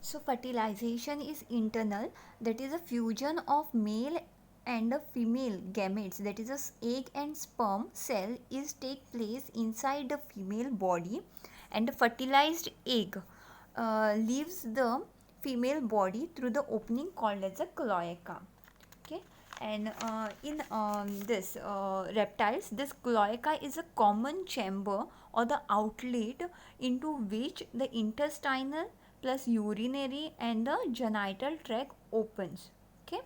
So fertilization is internal, that is a fusion of male and a female gametes, that is a egg and sperm cell is take place inside the female body, and the fertilized egg leaves the female body through the opening called as a cloaca. Okay, and in this reptiles, this cloaca is a common chamber or the outlet into which the intestinal plus urinary and the genital tract opens. Okay,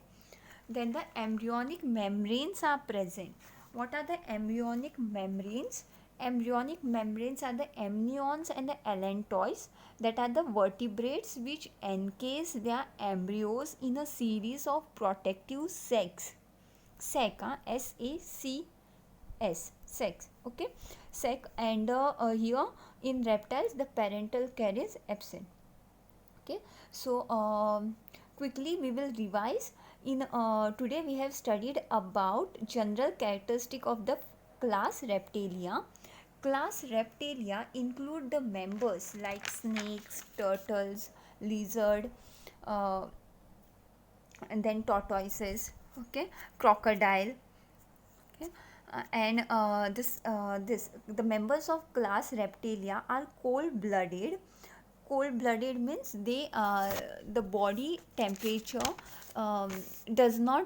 then the embryonic membranes are present. What are the embryonic membranes? Embryonic membranes are the amnions and the allantois, that are the vertebrates which encase their embryos in a series of protective sacs. Sacs, okay, sac, and here in reptiles the parental care is absent. Okay, so quickly we will revise. In today we have studied about general characteristic of the class Reptilia. Class Reptilia include the members like snakes, turtles, lizard, uh, and then tortoises, okay, crocodile, okay, this the members of class Reptilia are cold blooded. Cold blooded means they the body temperature um, does not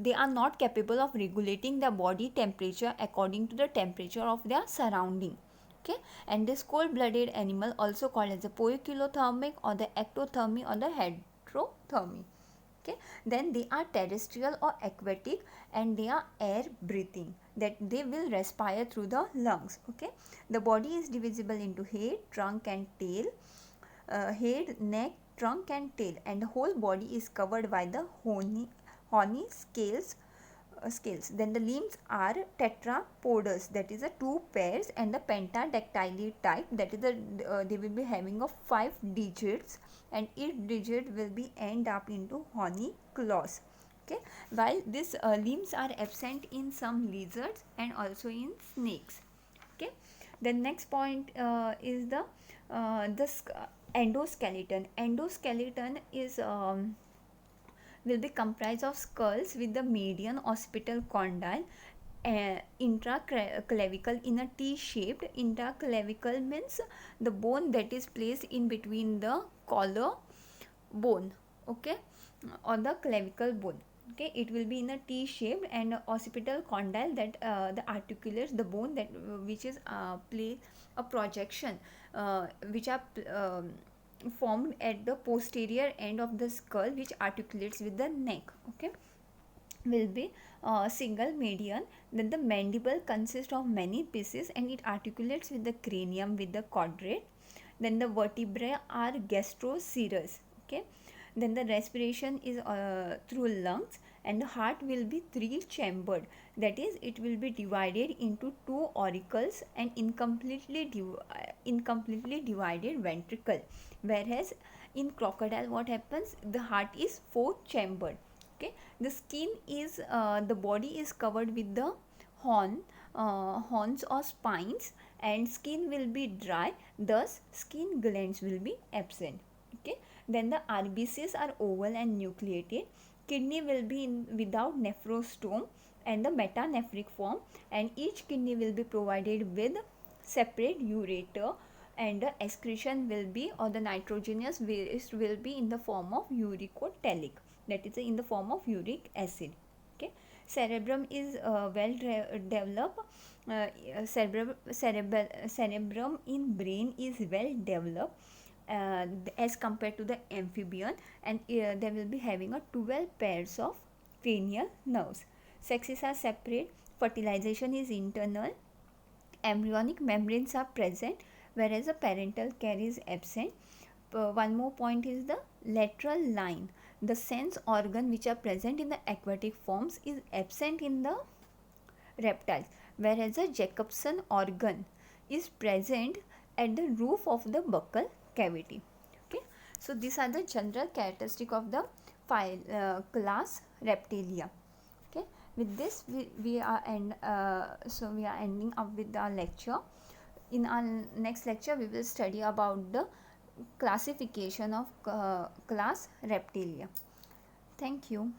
they are not capable of regulating the body temperature according to the temperature of their surrounding. Okay, and this cold blooded animal also called as the poikilothermic or the ectothermy or the hydrothermy. Okay, then they are terrestrial or aquatic, and they are air breathing, that they will respire through the lungs. Okay, the body is divisible into head, trunk and tail. Head, neck, trunk and tail, and the whole body is covered by the horny scales. Then the limbs are tetrapodous, that is a two pairs, and the pentadactyly type, that is they will be having of 5 digits, and each digit will be end up into horny claws. Okay, while these limbs are absent in some lizards and also in snakes. Okay, the next point is the endoskeleton. Endoskeleton is will be comprised of skulls with the median occipital condyle, intraclavicle in a T-shaped. Intraclavicle means the bone that is placed in between the collar bone, okay, or the clavicle bone. Okay, it will be in a T shaped, and occipital condyle, that the articulates the bone that which is play a projection which are formed at the posterior end of the skull, which articulates with the neck. Okay, will be single median. Then the mandible consists of many pieces, and it articulates with the cranium with the quadrate. Then the vertebrae are gastroserous. Okay, then the respiration is through lungs, and the heart will be three chambered, that is it will be divided into two auricles and incompletely divided ventricle, whereas in crocodile what happens, the heart is four chambered. Okay, the skin is the body is covered with the horns or spines, and skin will be dry, thus skin glands will be absent. Okay, then the RBCs are oval and nucleated. Kidney will be in without nephrostome and the metanephric form, and each kidney will be provided with separate ureter, and the excretion will be, or the nitrogenous waste will be in the form of uricotelic, that is in the form of uric acid. Okay, cerebrum is developed. Cerebrum in brain is well developed as compared to the amphibian, and they will be having a 12 pairs of cranial nerves. Sexes are separate. Fertilization is internal. Embryonic membranes are present, whereas the parental care is absent. One more point is the lateral line. The sense organ which are present in the aquatic forms is absent in the reptiles, whereas the Jacobson organ is present at the roof of the buccal cavity. Okay, so these are the general characteristic of the class Reptilia. Okay, with this we are ending up with our lecture. In our next lecture we will study about the classification of class Reptilia. Thank you.